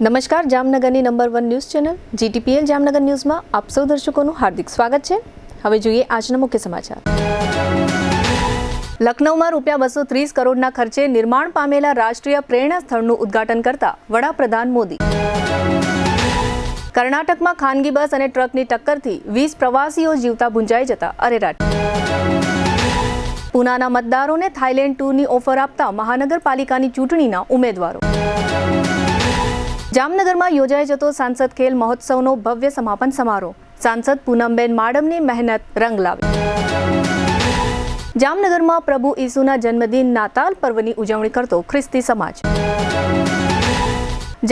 નમસ્કાર, જામનગરની number 1 news channel GTPL Jamnagar ન્યૂઝમાં આપ સૌ દર્શકોનું હાર્દિક સ્વાગત છે। હવે જોઈએ આજના મુખ્ય સમાચાર। લખનૌમાં ₹230 કરોડના ખર્ચે નિર્માણ પામેલા રાષ્ટ્રીય પ્રેરણા સ્થળનું ઉદ્ઘાટન કરતા વડાપ્રધાન મોદી। કર્ણાટકમાં ખાનગી બસ અને ટ્રકની ટક્કરથી 20 પ્રવાસીઓ જીવતા ભૂંજાઈ જતા અરેરાટી। પૂનાના મતદારોને થાઈલેન્ડ ટૂરની ઓફર આપતા મહાનગરપાલિકાની ચૂંટણીના ઉમેદવારો। જામનગરમાં યોજાઈ જતો સાંસદ ખેલ મહોત્સવનો ભવ્ય સમાપન સમારોહ। સાંસદ પૂનમબેન માડમની મહેનત રંગ લાવી। જામનગરમાં પ્રભુ ઈસુના જન્મદિન નાતાલ પર્વની ઉજવણી કરતો ખ્રિસ્તી સમાજ।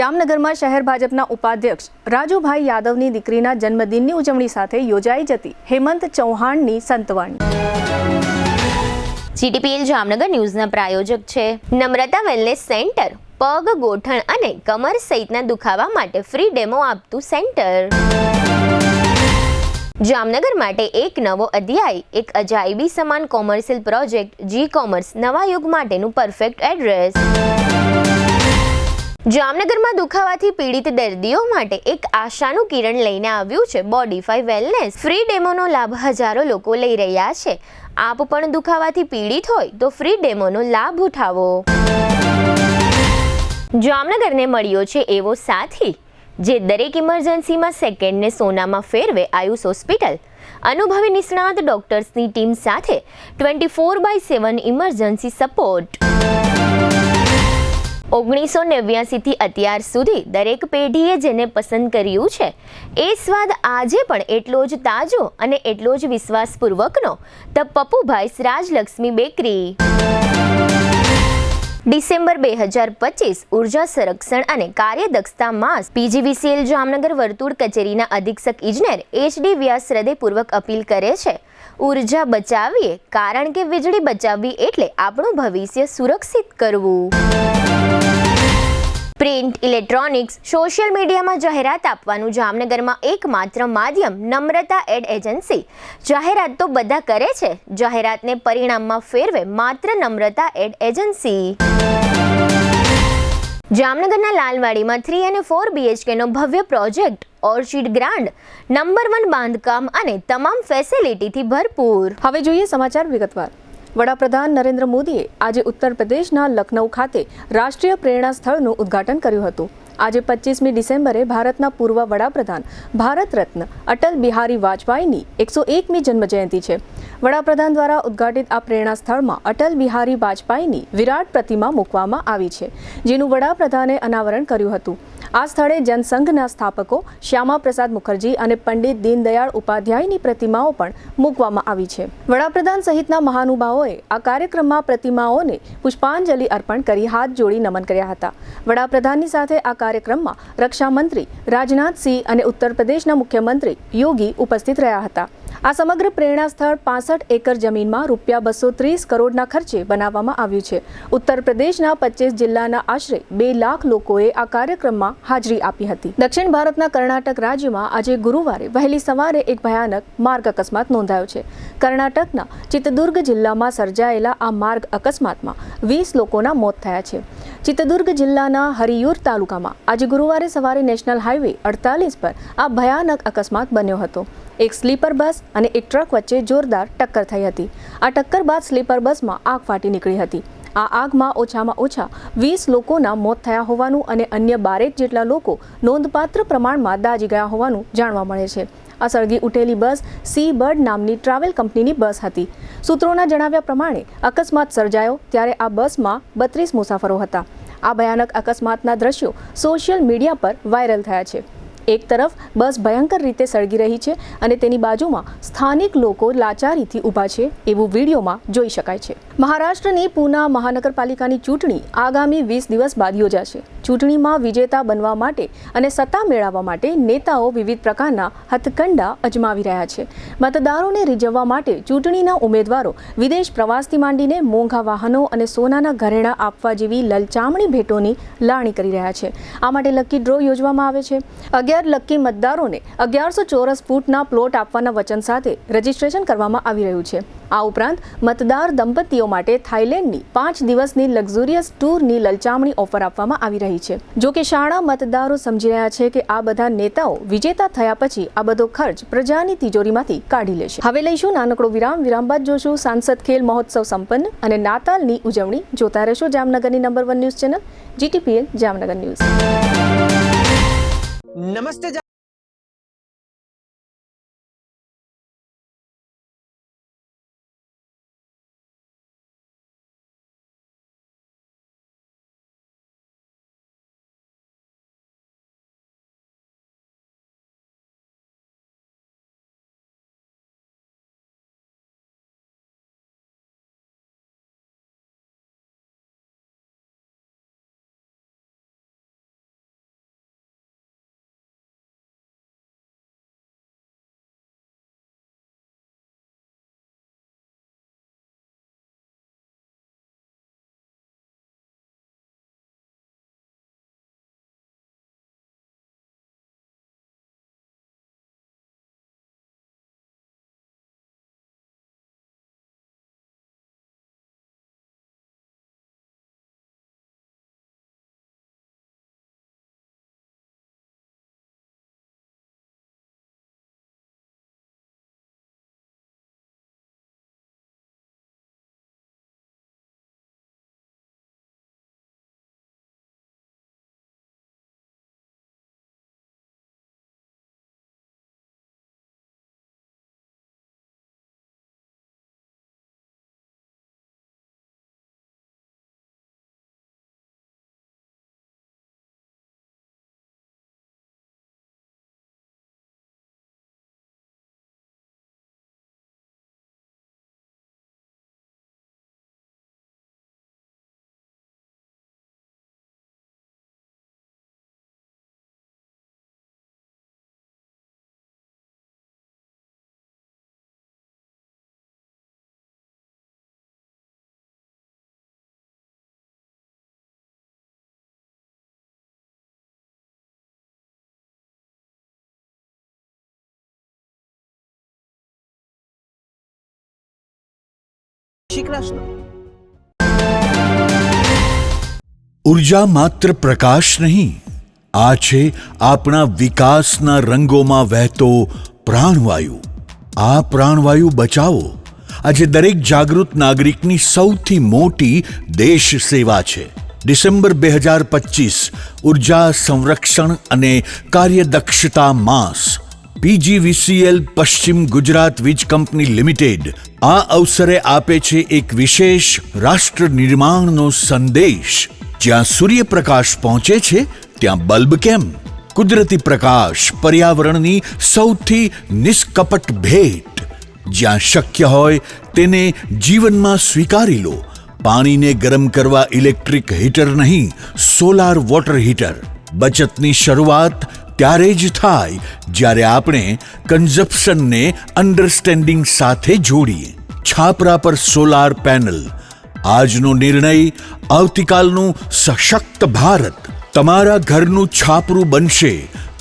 જામનગરમાં શહેર ભાજપના ઉપાધ્યક્ષ રાજુભાઈ યાદવની દીકરીના જન્મદિનની ઉજવણી સાથે યોજાઈ જતી હેમંત ચૌહાણની સંતવાણી। GTPL જામનગર ન્યૂઝના પ્રાયોજક છે નમ્રતા વેલનેસ સેન્ટર। પગ, ગોઠણ અને કમર સહિતના દુખાવા માટે ફ્રી ડેમો આપતું સેન્ટર। જામનગર માટે એક નવો અધ્યાય, એક અજાયબી સમાન કોમર્શિયલ પ્રોજેક્ટ G-કોમર્સ નવા યુગ માટેનું પરફેક્ટ એડ્રેસ। જામનગરમાં દુખાવાથી પીડિત દર્દીઓ માટે એક આશાનું કિરણ લઈને આવ્યું છે બોડીફાઈ વેલનેસ। ફ્રી ડેમોનો લાભ હજારો લોકો લઈ રહ્યા છે। આપ પણ દુખાવાથી પીડિત હોય તો ફ્રી ડેમોનો લાભ ઉઠાવો। જામનગરને મળ્યો છે એવો સાથી જે દરેક ઇમરજન્સીમાં સેકન્ડને સોનામાં ફેરવે। આયુષ હોસ્પિટલ અનુભવી નિષ્ણાત ડોક્ટર્સની ટીમ સાથે 24/7 ઇમરજન્સી સપોર્ટ। 1989 થી અત્યાર સુધી દરેક પેઢીએ જેને પસંદ કર્યું છે એ સ્વાદ આજે પણ એટલો જ તાજો અને એટલો જ વિશ્વાસપૂર્વકનો ધ પપ્પુભાઈસ રાજલક્ષ્મી બેકરી। ડિસેમ્બર 2025 ઉર્જા સંરક્ષણ અને કાર્યદક્ષતા માસ। PGVCL જામનગર વર્તુળ કચેરીના અધિક્ષક ઇજનેર HD વ્યાસ હૃદયપૂર્વક અપીલ કરે છે, ઉર્જા બચાવીએ, કારણ કે વીજળી બચાવવી એટલે આપણું ભવિષ્ય સુરક્ષિત કરવું। પ્રિન્ટ, ઇલેક્ટ્રોનિક્સ, સોશિયલ મીડિયામાં જાહેરાત આપવાનું જામનગરમાં એકમાત્ર માધ્યમ નમ્રતા એડ એજન્સી। જાહેરાત તો બધા કરે છે, જાહેરાતને પરિણામમાં ફેરવે માત્ર નમ્રતા એડ એજન્સી। જામનગરના લાલવાડીમાં 3 અને 4 BHKનો ભવ્ય પ્રોજેક્ટ ઓર્ચિડ ગ્રાન્ડ નંબર 1 બાંધકામ અને તમામ ફેસિલિટીથી ભરપૂર। હવે જોઈએ સમાચાર વિગતવાર। વડાપ્રધાન નરેન્દ્ર મોદીએ આજે ઉત્તર પ્રદેશના લખનૌ ખાતે રાષ્ટ્રીય પ્રેરણા સ્થળનું ઉદ્ઘાટન કર્યું હતું। આજે 25મી ડિસેમ્બરે ભારતના પૂર્વ વડાપ્રધાન ભારત રત્ન અટલ બિહારી વાજપેયીની 101મી જન્મજયંતિ છે। વડાપ્રધાન દ્વારા ઉદ્ઘાટિત આ પ્રેરણા સ્થળમાં અટલ બિહારી વાજપેયીની વિરાટ પ્રતિમા મૂકવામાં આવી છે, જેનું વડાપ્રધાને અનાવરણ કર્યું હતું। આ સ્થળે જનસંઘના સ્થાપકો શ્યામા પ્રસાદ મુખર્જી અને પંડિત દીનદયાળ ઉપાધ્યાયની પ્રતિમાઓ પણ મૂકવામાં આવી છે। વડાપ્રધાન સહિતના મહાનુભાવોએ આ કાર્યક્રમમાં પ્રતિમાઓને પુષ્પાંજલિ અર્પણ કરી હાથ જોડી નમન કર્યા હતા। વડાપ્રધાનની સાથે આ કાર્યક્રમમાં રક્ષામંત્રી રાજનાથસિંહ અને ઉત્તર પ્રદેશના મુખ્યમંત્રી યોગી ઉપસ્થિત રહ્યા હતા। આ સમગ્ર પ્રેરણા સ્થળ 65 એકર જમીનમાં ₹230 કરોડના ખર્ચે બનાવવામાં આવ્યું છે। ઉત્તર પ્રદેશના 25 જિલ્લાના આશરે 2 લાખ લોકોએ આ કાર્યક્રમમાં હાજરી આપી હતી। દક્ષિણ ભારતના કર્ણાટક રાજ્યમાં આજે ગુરુવારે વહેલી સવારે એક ભયાનક માર્ગ અકસ્માત નોંધાયો છે। કર્ણાટકના ચિત્તદુર્ગ જિલ્લામાં સર્જાયેલા આ માર્ગ અકસ્માતમાં 20 લોકોના મોત થયા છે। ચિત્તદુર્ગ જિલ્લાના હરિયુર તાલુકામાં આજે ગુરુવારે સવારે નેશનલ હાઈવે 48 પર આ ભયાનક અકસ્માત બન્યો હતો। એક સ્લીપર બસ અને એક ટ્રક વચ્ચે જોરદાર ટક્કર થઈ હતી। આ ટક્કર બાદ સ્લીપર બસમાં આગ ફાટી નીકળી હતી। આ આગમાં ઓછામાં ઓછા 20 લોકોના મોત થયા હોવાનું અને અન્ય 12 જેટલા લોકો નોંધપાત્ર પ્રમાણમાં દાઝી ગયા હોવાનું જાણવા મળે છે। આ સળગી ઉઠેલી બસ સી બર્ડ નામની ટ્રાવેલ કંપનીની બસ હતી। સૂત્રોના જણાવ્યા પ્રમાણે અકસ્માત સર્જાયો ત્યારે આ બસમાં 32 મુસાફરો હતા। આ ભયાનક અકસ્માતના દ્રશ્યો સોશિયલ મીડિયા પર વાયરલ થયા છે। એક તરફ બસ ભયંકર રીતે સળગી રહી છે અને તેની બાજુમાં સ્થાનિક લોકો લાચારીથી ઊભા છે એવું વિડીયોમાં જોઈ શકાય છે। મહારાષ્ટ્રની પૂના મહાનગરપાલિકાની ચૂંટણી આગામી 20 દિવસ બાદ યોજાશે। ચૂંટણીમાં વિજેતા બનવા માટે અને સત્તા મેળવવા માટે નેતાઓ વિવિધ પ્રકારના હથકંડા અજમાવી રહ્યા છે। મતદારોને રીઝવવા માટે ચૂંટણીના ઉમેદવારો વિદેશ પ્રવાસથી માંડીને મોંઘા વાહનો અને સોનાના ઘરેણાં આપવા જેવી લલચામણી ભેટોની લાણી કરી રહ્યા છે। આ માટે લકી ડ્રો યોજવામાં આવે છે। 11 લકી મતદારોને 1100 ચોરસ ફૂટના પ્લોટ આપવાના વચન સાથે રજીસ્ટ્રેશન કરવામાં આવી રહ્યું છે। આ ઉપરાંત મતદાર દંપતીઓ માટે થાઇલેન્ડની 5 દિવસની લક્ઝુરિયસ ટૂરની લલચામણી ઓફર આપવામાં આવી રહી છે. જો કે શાળા મતદારો સમજી રહ્યા છે કે આ બધા નેતાઓ વિજેતા થયા પછી આ બધો ખર્ચ પ્રજાની તિજોરીમાંથી કાઢી લેશે. હવે લઈશું નાનકડો વિરામ બાદ જોશું સાંસદ ખેલ મહોત્સવ સંપન્ન અને નાતાલની ઉજવણી. જોતા રહેશો જામનગરની number 1 news channel GTPL Jamnagar news. નમસ્તે. શ્રી કૃષ્ણ. ઉર્જા માત્ર પ્રકાશ નહીં, આ છે આપણા વિકાસના રંગોમાં વહેતો પ્રાણવાયુ. આ પ્રાણવાયુ બચાવો આજે દરેક જાગૃત નાગરિકની સૌથી મોટી દેશ સેવા છે. ડિસેમ્બર 2025 ઉર્જા સંરક્ષણ અને કાર્યદક્ષતા માસ. PGVCL પશ્ચિમ ગુજરાત વીજ કંપની લિમિટેડ આ અવસરે આપે છે એક વિશેષ રાષ્ટ્ર નિર્માણનો સંદેશ. જ્યાં સૂર્યપ્રકાશ પહોંચે છે ત્યાં બલ્બ કેમ? કુદરતી પ્રકાશ પર્યાવરણની સૌથી નિષ્કપટ ભેટ. જ્યાં શક્ય હોય તેને જીવનમાં સ્વીકારી લો. પાણીને ગરમ કરવા ઇલેક્ટ્રિક હીટર નહીં, સોલાર વોટર હીટર. બચતની શરૂઆત ત્યારે જ થાય જ્યારે આપણે કન્ઝપ્શનને અન્ડરસ્ટેન્ડિંગ સાથે જોડીએ. છાપરા પર સોલાર પેનલ. આજનો નિર્ણય આવતીકાલનું સશક્ત ભારત. તમારા ઘરનું છાપરું બનશે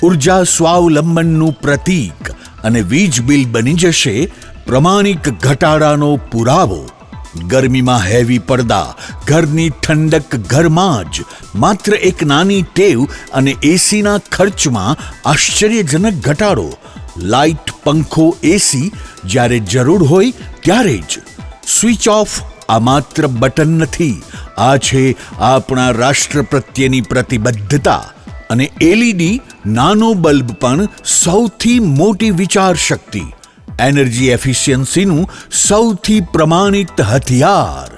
ઉર્જા સ્વાવલંબનનું પ્રતીક અને વીજ બિલ બની જશે પ્રમાણિક ઘટાડાનો પુરાવો. ગરમીમાં હેવી પડદા, ઘરની ઠંડક ઘરમાં જ. માત્ર એક નાની ટેવ અને એસીના ખર્ચમાં આશ્ચર્યજનક ઘટાડો. લાઇટ, પંખો, એસી જ્યારે જરૂર હોય ત્યારે જ. સ્વિચ ઓફ આ માત્ર બટન નથી, આ છે આપણા રાષ્ટ્ર પ્રત્યેની પ્રતિબદ્ધતા. અને LED નાનો બલ્બ પણ સૌથી મોટી વિચાર શક્તિ. એનર્જી એફિશિયન્સીનું સૌથી પ્રમાણિત હથિયાર.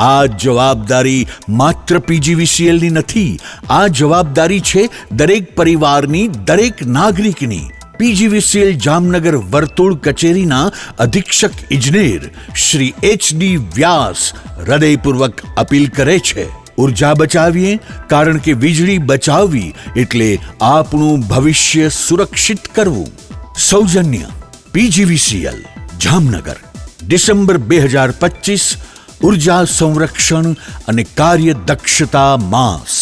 આ જવાબદારી માત્ર PGVCLની નથી, આ જવાબદારી છે દરેક પરિવારની, દરેક નાગરિકની. PGVCL જામનગર વર્તુળ કચેરીના અધિક્ષક ઇજનેર શ્રી HD વ્યાસ હૃદયપૂર્વક અપીલ કરે છે, ઉર્જા બચાવીએ, કારણ કે વીજળી બચાવવી એટલે આપણું ભવિષ્ય સુરક્ષિત કરવું. સૌજન્ય PGVCL જામનગર. ડિસેમ્બર 2025 ઉર્જા સંરક્ષણ અને કાર્યદક્ષતા માસ.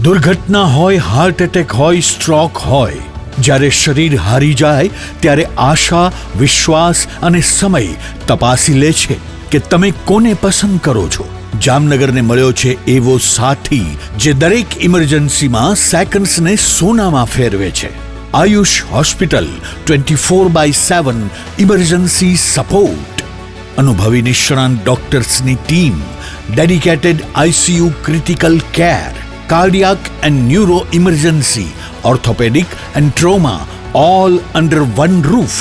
દુર્ઘટના હોય, હાર્ટ એટેક હોય, સ્ટ્રોક હોય, જ્યારે શરીર હારી જાય ત્યારે આશા, વિશ્વાસ અને સમય તપાસી લે છે કે તમે કોને પસંદ કરો છો. જામનગરને મળ્યો છે એવો સાથી જે દરેક ઇમરજન્સીમાં સેકન્ડ્સને સોનામાં ફેરવે છે. Ayush hospital 24/7 emergency support. અનુભવી નિષ્ણાંત ડોક્ટર્સની team, dedicated ICU critical care, cardiac and neuro emergency, orthopaedic and trauma, all under one roof.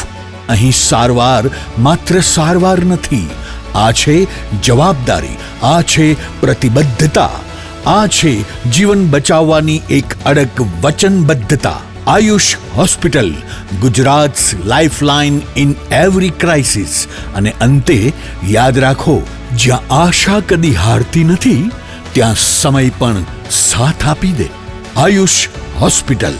અહીં સારવાર માત્ર સારવાર નથી, આ છે જવાબદારી, આ છે પ્રતિબદ્ધતા, આ છે જીવન બચાવવાની એક અડગ વચનબદ્ધતા. Ayush hospital, Gujarat's lifeline in every crisis. અને અંતે યાદ રાખો, જ્યાં આશા કદી હારતી નથી ત્યાં સમય પણ સાથ આપી દે. Ayush hospital,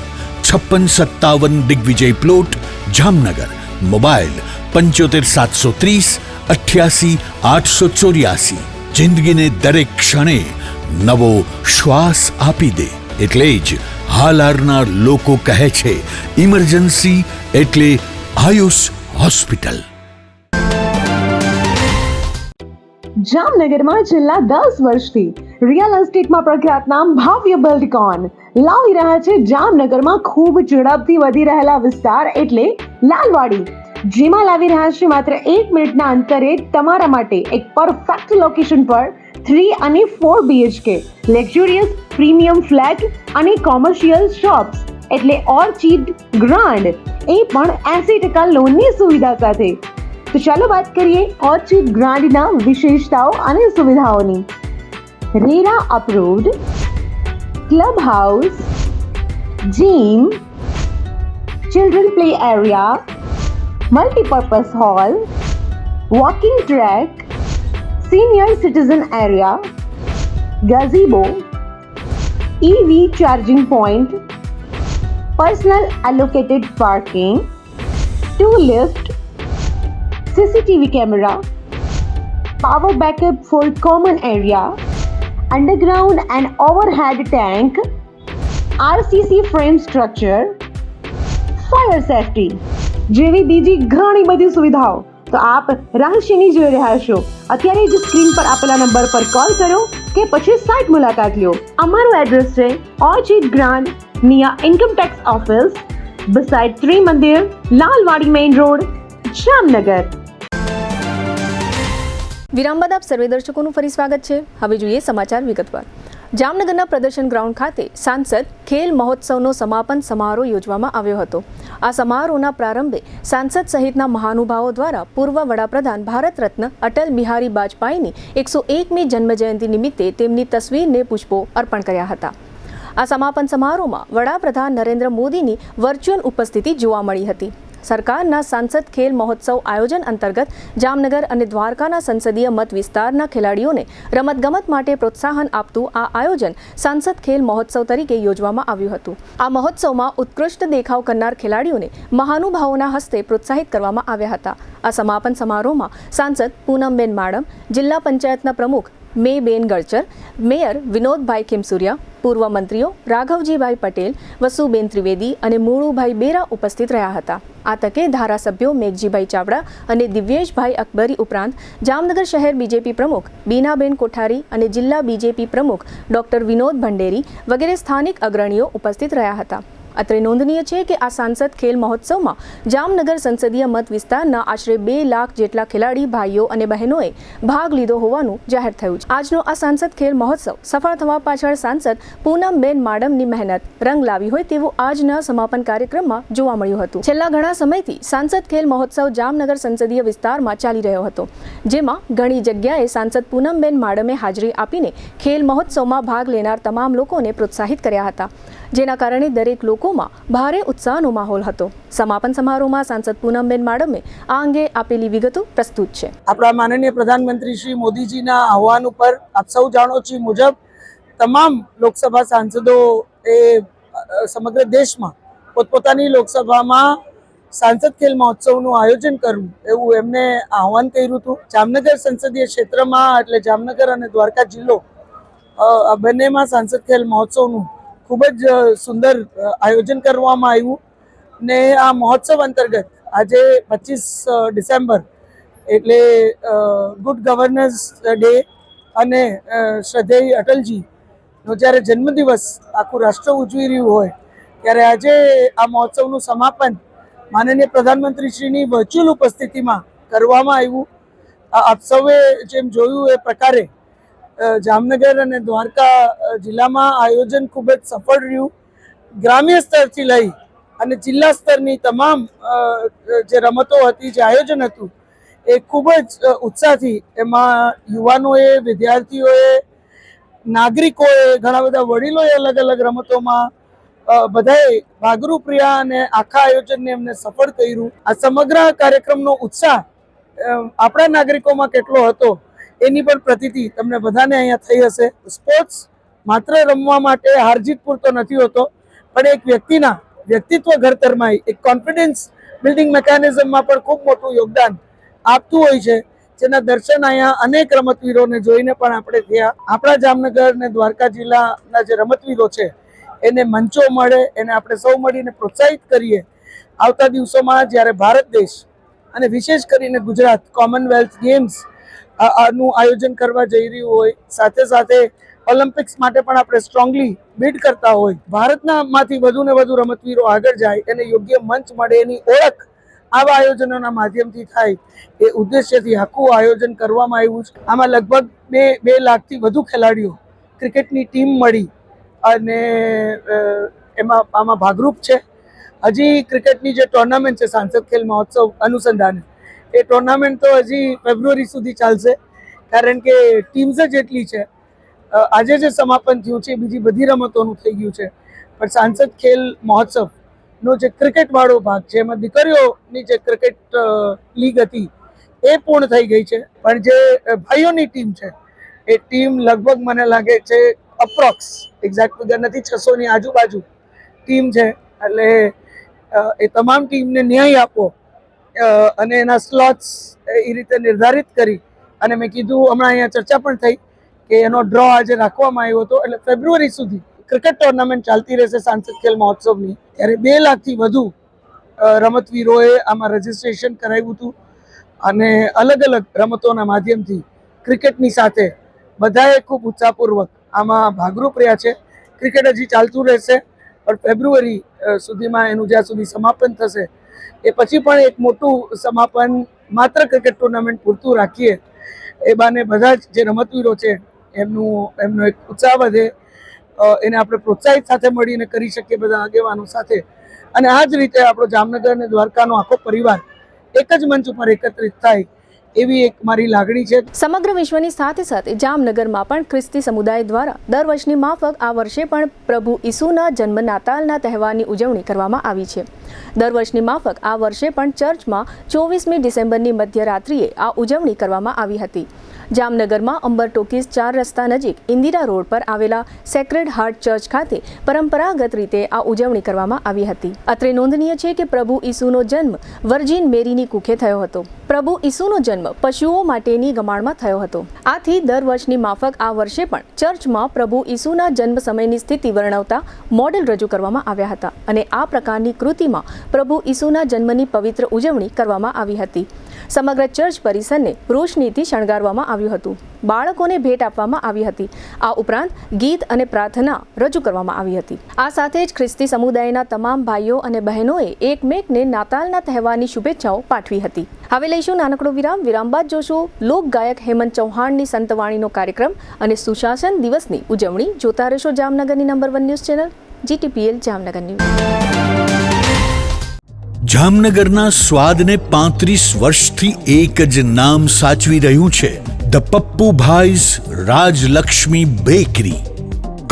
5657 Digvijay plot, Jamnagar. Mobile 75 730 88 884. જિંદગીને દરેક ક્ષણે નવો શ્વાસ આપી દે. એટલે જ હાલારનાર લોકો કહે છે, ઇમરજન્સી એટલે આયુષ હોસ્પિટલ. જામનગરમાં છેલ્લા 10 વર્ષથી રિયલ એસ્ટેટમાં પ્રખ્યાત નામ ભવ્ય બિલ્ડકોન લાવી રહ્યા છે જામનગરમાં ખૂબ ઝડપથી વધી રહેલા વિસ્તાર એટલે લાલવાડી, જેમાં લાવી રહ્યા છે માત્ર 1 મિનિટના અંતરે તમારા માટે એક પરફેક્ટ લોકેશન પર 3 અને 4 BHK લક્ઝુરિયસ પ્રીમિયમ ફ્લેટ અને કોમર્શિયલ શોપ્સ એટલે ઓર્ચિડ ગ્રાન્ડ, એ પણ 80% લોનની સુવિધા સાથે. તો ચાલો વાત કરીએ ઓર્ચિડ ગ્રાન્ડના વિશેષતાઓ અને સુવિધાઓની. RERA approved, club house, gym, children play area, multipurpose hall, walking track, senior citizen area, gazebo, EV charging point, personal allocated parking, 2 lift, CCTV camera, power backup for common area, underground and overhead tank, RCC frame structure, fire safety જેવી બીજી ઘણી બધી સુવિધાઓ તો આપ રહસ્યની જોઈ રહ્યા છો. અત્યારે જ સ્ક્રીન પર આપેલા નંબર પર કોલ કરો કે પછી સાઇટ મુલાકાત લો. અમારું એડ્રેસ છે Orchid Grand near income tax office, beside Trimandir, Lalwadi main road, Jamnagar. વિરામ બાદ આપ સર્વે દર્શકોનું ફરી સ્વાગત છે. હવે જોઈએ સમાચાર વિગતવાર. જામનગરના પ્રદર્શન ગ્રાઉન્ડ ખાતે સાંસદ ખેલ મહોત્સવનો સમાપન સમારોહ યોજવામાં આવ્યો હતો. આ સમારોહના પ્રારંભે સાંસદ સહિતના મહાનુભાવો દ્વારા પૂર્વ વડાપ્રધાન ભારત રત્ન અટલ બિહારી વાજપેયીની 101મી જન્મજયંતિ નિમિત્તે તેમની તસવીરને પુષ્પો અર્પણ કર્યા હતા. આ સમાપન સમારોહમાં વડાપ્રધાન નરેન્દ્ર મોદીની વર્ચ્યુઅલ ઉપસ્થિતિ જોવા મળી હતી. સરકારના સાંસદ ખેલ મહોત્સવ આયોજન અંતર્ગત જામનગર અને દ્વારકાના સંસદીય મત વિસ્તારના ખેલાડીઓને રમતગમત માટે પ્રોત્સાહન આપતું આ આયોજન સાંસદ ખેલ મહોત્સવ તરીકે યોજવામાં આવ્યું હતું. આ મહોત્સવમાં ઉત્કૃષ્ટ દેખાવ કરનાર ખેલાડીઓને મહાનુભાવોના હસ્તે પ્રોત્સાહિત કરવામાં આવ્યા હતા. આ સમાપન સમારોહમાં સાંસદ પૂનમબેન માડમ, જિલ્લા પંચાયતના પ્રમુખ મેબેન ગળચર, મેયર વિનોદભાઈ ખીમસુરિયા, પૂર્વ મંત્રીઓ રાઘવજીભાઈ પટેલ, વસુબેન ત્રિવેદી અને મુળુભાઈ બેરા ઉપસ્થિત રહ્યા હતા. આ તકે ધારાસભ્યો મેઘજીભાઈ ચાવડા અને દિવ્યેશભાઈ અકબરી ઉપરાંત જામનગર શહેર બીજેપી પ્રમુખ બીનાબેન કોઠારી અને જિલ્લા બીજેપી પ્રમુખ ડોક્ટર વિનોદ ભંડેરી વગેરે સ્થાનિક અગ્રણીઓ ઉપસ્થિત રહ્યા હતા. અત્રે નોંધનીય છે કે આ સાંસદ ખેલ મહોત્સવમાં જામનગર સંસદીય મત વિસ્તારના આશરે 2 લાખ જેટલા ખેલાડી ભાઈઓ અને બહેનોએ ભાગ લીધો હોવાનું જાહેર થયું છે. આજનો આ સાંસદ ખેલ મહોત્સવ સફળ થવા પાછળ સાંસદ પૂનમબેન માડમની મહેનત રંગ લાવી હોય તેવું આજના સમાપન કાર્યક્રમમાં જોવા મળ્યું હતું. છેલ્લા ઘણા સમયથી સાંસદ ખેલ મહોત્સવ જામનગર સંસદીય વિસ્તારમાં ચાલી રહ્યો હતો, જેમાં ઘણી જગ્યાએ સાંસદ પૂનમબેન માડમે હાજરી આપીને ખેલ મહોત્સવમાં ભાગ લેનાર તમામ લોકોને પ્રોત્સાહિત કર્યા હતા, જેના કારણે દરેક લોકોમાં ભારે ઉત્સાહનો માહોલ હતો. સમાપન સમારોહમાં સાંસદ પૂનમબેન માડમે આ અંગે આપેલી વિગતો પ્રસ્તુત છે. આપણા માનનીય પ્રધાનમંત્રી શ્રી મોદીજીના આહવાન ઉપર આપ સૌ જાણો છો મુજબ તમામ લોકસભા સાંસદો એ સમગ્ર દેશમાં પોતપોતાની લોકસભામાં સાંસદ ખેલ મહોત્સવનું આયોજન કરવું એવું એમને આહવાન કર્યું હતું. જામનગર સંસદીય ક્ષેત્રમાં એટલે જામનગર અને દ્વારકા જિલ્લો આ બંનેમાં સાંસદ ખેલ મહોત્સવનું ખૂબ જ સુંદર આયોજન કરવામાં આવ્યું ને આ મહોત્સવ અંતર્ગત આજે 25 ડિસેમ્બર એટલે ગુડ ગવર્નન્સ ડે અને શ્રદ્ધેય અટલજીનો જ્યારે જન્મદિવસ આખું રાષ્ટ્ર ઉજવી રહ્યું હોય ત્યારે આજે આ મહોત્સવનું સમાપન માનનીય પ્રધાનમંત્રીશ્રીની વર્ચ્યુઅલ ઉપસ્થિતિમાં કરવામાં આવ્યું. આપ સૌએ જેમ જોયું એ પ્રકારે જામનગર અને દ્વારકા જિલ્લામાં આયોજન ખૂબ જ સફળ રહ્યું. ગ્રામ્ય સ્તરથી લઈ અને જિલ્લા સ્તરની તમામ જે રમતો હતી, જે આયોજન હતું, એ ખૂબ જ ઉત્સાહથી એમાં યુવાનોએ, વિદ્યાર્થીઓએ, નાગરિકોએ, ઘણા બધા વડીલોએ અલગ અલગ રમતોમાં બધાએ ભાગરૂપ રહ્યા અને આખા આયોજનને એમને સફળ કર્યું. આ સમગ્ર કાર્યક્રમનો ઉત્સાહ આપણા નાગરિકોમાં કેટલો હતો એની પણ પ્રતીતિ તમને બધાને અહીંયા થઈ હશે. સ્પોર્ટ્સ માત્ર રમવા માટે હારજીત પૂરતો નથી હોતો, પણ એક વ્યક્તિના વ્યક્તિત્વ ઘડતરમાં, એક કોન્ફિડન્સ બિલ્ડિંગ મિકેનિઝમમાં પણ ખૂબ મોટું યોગદાન આપતું હોય છે, જેના દર્શન અહીંયા અનેક રમતવીરોને જોઈને પણ આપણે થયા. આપણા જામનગર અને દ્વારકા જિલ્લાના જે રમતવીરો છે એને મંચો મળે, એને આપણે સૌ મળીને પ્રોત્સાહિત કરીએ. આવતા દિવસોમાં જ્યારે ભારત દેશ અને વિશેષ કરીને ગુજરાત કોમનવેલ્થ ગેમ્સ નું આયોજન કરવા જઈ રહ્યું હોય, સાથે સાથે ઓલિમ્પિક્સ માટે પણ આપણે સ્ટ્રોંગલી બીડ કરતા હોય, ભારતના માંથી વધુ ને વધુ રમતવીરો આગળ જાય, એને યોગ્ય મંચ મળે, એની ઓળખ આવા આયોજનોના માધ્યમથી થાય, એ ઉદ્દેશ્યથી આખું આયોજન કરવામાં આવ્યું છે. આમાં લગભગ 2 લાખથી વધુ ખેલાડીઓ, ક્રિકેટની ટીમ મળી અને આમાં ભાગરૂપ છે. હજી ક્રિકેટની જે ટુર્નામેન્ટ છે સાંસદ ખેલ મહોત્સવ અનુસંધાને, એ ટુર્નામેન્ટ તો હજી ફેબ્રુઆરી સુધી ચાલશે, કારણ કે ટીમ્સ જ એટલી છે. આજે જે સમાપન થયું છે બીજી બધી રમતોનું થઈ ગયું છે, પણ સાંસદ ખેલ મહોત્સવનો જે ક્રિકેટવાળો ભાગ છે, એમાં દીકરીઓની જે ક્રિકેટ લીગ હતી એ પૂર્ણ થઈ ગઈ છે. પણ જે ભાઈઓની ટીમ છે એ ટીમ લગભગ મને લાગે છે અપ્રોક્સ એક્ઝેક્ટ ફિગર નથી, 600ની આજુબાજુ ટીમ છે. એટલે એ તમામ ટીમને ન્યાય આપો અને એના સ્લોટ્સ એ રીતે નિર્ધારિત કરી, અને મેં કીધું હમણાં અહીંયા ચર્ચા પણ થઈ કે એનો ડ્રો આજે રાખવામાં આવ્યો હતો, એટલે ફેબ્રુઆરી સુધી ક્રિકેટ ટુર્નામેન્ટ ચાલતી રહેશે સાંસદ ખેલ મહોત્સવની. ત્યારે 2 લાખથી વધુ રમતવીરોએ આમાં રજીસ્ટ્રેશન કરાવ્યું હતું અને અલગ અલગ રમતોના માધ્યમથી ક્રિકેટની સાથે બધાએ ખૂબ ઉત્સાહપૂર્વક આમાં ભાગરૂપ રહ્યા છે. ક્રિકેટ હજી ચાલતું રહેશે, પણ ફેબ્રુઆરી સુધીમાં એનું જ્યાં સુધી સમાપન થશે એ પછી પણ એક મોટું સમાપન માત્ર ક્રિકેટ ટુર્નામેન્ટ પૂરતું રાખીએ, એ બાને બધા જ જે રમતવીરો છે એમનો એક ઉત્સાહ વધે, એને આપણે પ્રોત્સાહિત સાથે મળીને કરી શકીએ બધા આગેવાનો સાથે. અને આ જ રીતે આપણો જામનગર અને દ્વારકાનો આખો પરિવાર એક જ મંચ ઉપર એકત્રિત થાય, એવી એક મારી લાગણી છે. સમગ્ર વિશ્વની સાથે સાથે જામનગરમાં પણ ખ્રિસ્તી સમુદાય દ્વારા દર વર્ષની માફક આ વર્ષે પણ પ્રભુ ઈસુના જન્મ નાતાલના તહેવારની ઉજવણી કરવામાં આવી છે. દર વર્ષની માફક આ વર્ષે પણ ચર્ચમાં 24મી ડિસેમ્બરની મધ્યરાત્રિએ આ ઉજવણી કરવામાં આવી હતી. જામનગરમાં અંબર ટોકીઝ 4 રસ્તા નજીક ઇન્દિરા રોડ પર આવેલા સેક્રેડ હાર્ટ ચર્ચ ખાતે પરંપરાગત રીતે આ ઉજવણી કરવામાં આવી હતી. અત્રે નોંધનીય છે કે પ્રભુ ઈસુનો જન્મ વર્જિન મેરીની કુખે થયો હતો. પ્રભુ ઈસુનો જન્મ પશુઓ માટેની ગમાણમાં થયો હતો. આથી દર વર્ષની માફક આ વર્ષે પણ ચર્ચમાં પ્રભુ ઈસુના જન્મ સમયની સ્થિતિ વર્ણવતા મોડેલ રજૂ કરવામાં આવ્યા હતા અને આ પ્રકારની કૃતિમાં પ્રભુ ઈસુના જન્મની પવિત્ર ઉજવણી કરવામાં આવી હતી. સમગ્ર ચર્ચ પરિસરને રોશનીથી શણગારવામાં આવ્યું હતું. બાળકોને ભેટ આપવામાં આવી હતી. આ ઉપરાંત ગીત અને પ્રાર્થના રજૂ કરવામાં આવી હતી. આ સાથે જ ખ્રિસ્તી સમુદાયના તમામ ભાઈઓ અને બહેનોએ એકમેકને નાતાલના તહેવારની શુભેચ્છાઓ પાઠવી હતી. હવે લઈશું નાનકડો વિરામ. વિરામ બાદ જોશું લોકગાયક હેમંત ચૌહાણની સંતવાણીનો કાર્યક્રમ અને સુશાસન દિવસની ઉજવણી. જોતા રહેશો જામનગરની number 1 news channel GTPL Jamnagar news. જામનગરના સ્વાદને 35 વર્ષથી એક જ નામ સાચવી રહ્યું છે, ધ પપ્પુભાઈઝ રાજલક્ષ્મી બેકરી.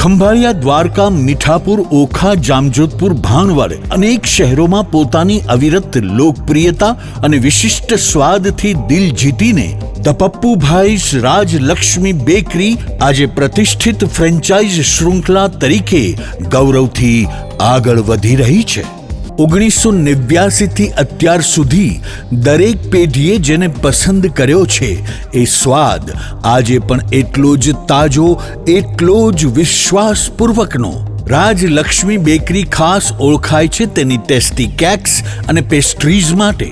ખંભાળિયા, દ્વારકા, મીઠાપુર, ઓખા, જામજોધપુર, ભાણવડ અનેક શહેરોમાં પોતાની અવિરત લોકપ્રિયતા અને વિશિષ્ટ સ્વાદથી દિલ જીતીને ધ પપ્પુભાઈઝ રાજલક્ષ્મી બેકરી આજે પ્રતિષ્ઠિત ફ્રેન્ચાઇઝ શૃંખલા તરીકે ગૌરવથી આગળ વધી રહી છે. 1989થી અત્યાર સુધી દરેક પેઢીએ જેને પસંદ કર્યો છે એ સ્વાદ આજે પણ એટલો જ તાજો, એટલો જ વિશ્વાસપૂર્વકનો રાજલક્ષ્મી બેકરી ખાસ ઓળખાય છે તેની ટેસ્ટી કેક્સ અને પેસ્ટ્રીઝ માટે.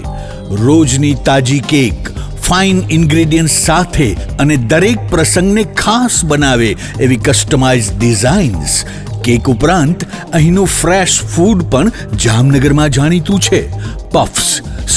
રોજની તાજી કેક ફાઇન ઇન્ગ્રેડિયન્ટ્સ સાથે અને દરેક પ્રસંગને ખાસ બનાવે એવી કસ્ટમાઇઝ ડિઝાઇન્સ. કેક ઉપરાંત અહીંનું ફ્રેશ ફૂડ પણ જામનગરમાં જાણીતું છે. પફ્સ,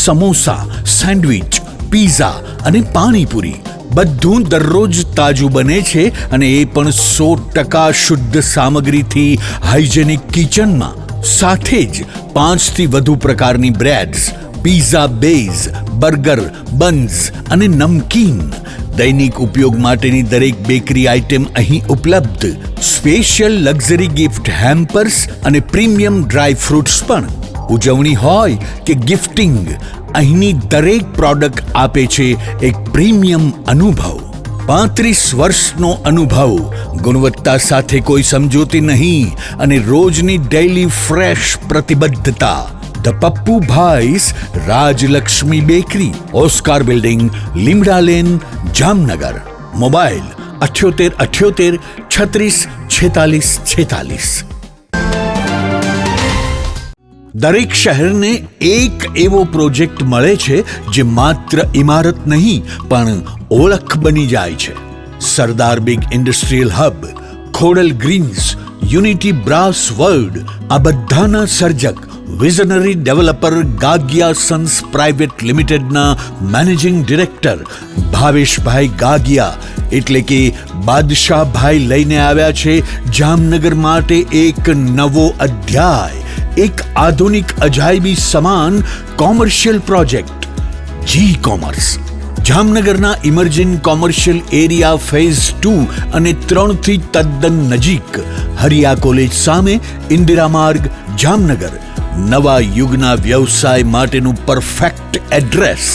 સમોસા, સેન્ડવિચ, પીઝા અને પાણીપુરી બધું દરરોજ તાજું બને છે અને એ પણ 100% શુદ્ધ સામગ્રીથી હાઇજેનિક કિચનમાં. સાથે જ 5થી વધુ પ્રકારની બ્રેડ્સ, પીઝા બેઝ, બર્ગર, બન્સ અને નમકીન. દૈનિક ઉપયોગ માટેની દરેક બેકરી આઇટમ અહીં ઉપલબ્ધ. સ્પેશિયલ લક્ઝરી ગિફ્ટ હેમ્પર્સ અને પ્રીમિયમ ડ્રાય ફ્રૂટ્સ પણ. ઉજવણી હોય કે ગિફ્ટિંગ, અહીંની દરેક પ્રોડક્ટ આપે છે એક પ્રીમિયમ અનુભવ. 35 વર્ષનો અનુભવ, ગુણવત્તા સાથે કોઈ સમજૂતી નહીં અને રોજની ડેઇલી ફ્રેશ પ્રતિબદ્ધતા. The Pappu Bhai's Rajlakshmi bakery, Oscar building, Limda lane, Jamnagar. Mobile 7878 36 46 46. દરેક શહેરને એક એવો પ્રોજેક્ટ મળે છે જે માત્ર ઇમારત નહીં પણ ઓળખ બની જાય છે. Sardar big industrial hub, Khodal greens, unity brass world, આ બધાના સર્જક visionary developer Gagia sons private લિમિટેડના મેનેજિંગ ડિરેક્ટર ભાવેશભાઈ ગાગિયા એટલે કે બાદશાહભાઈ લઈને આવ્યા છે જામનગર માટે એક નવો અધ્યાય. એક આધુનિક અજાયબી સમાન કોમર્શિયલ પ્રોજેક્ટ જી કોમર્સ. જામનગરના ઇમર્જિંગ કોમર્શિયલ એરિયા ફેઝ 2 અને 3 થી તદ્દન નજીક, હરિયા કોલેજ સામે, ઇન્દિરા માર્ગ, જામનગર. નવા યુગના વ્યવસાય માટેનું પરફેક્ટ એડ્રેસ.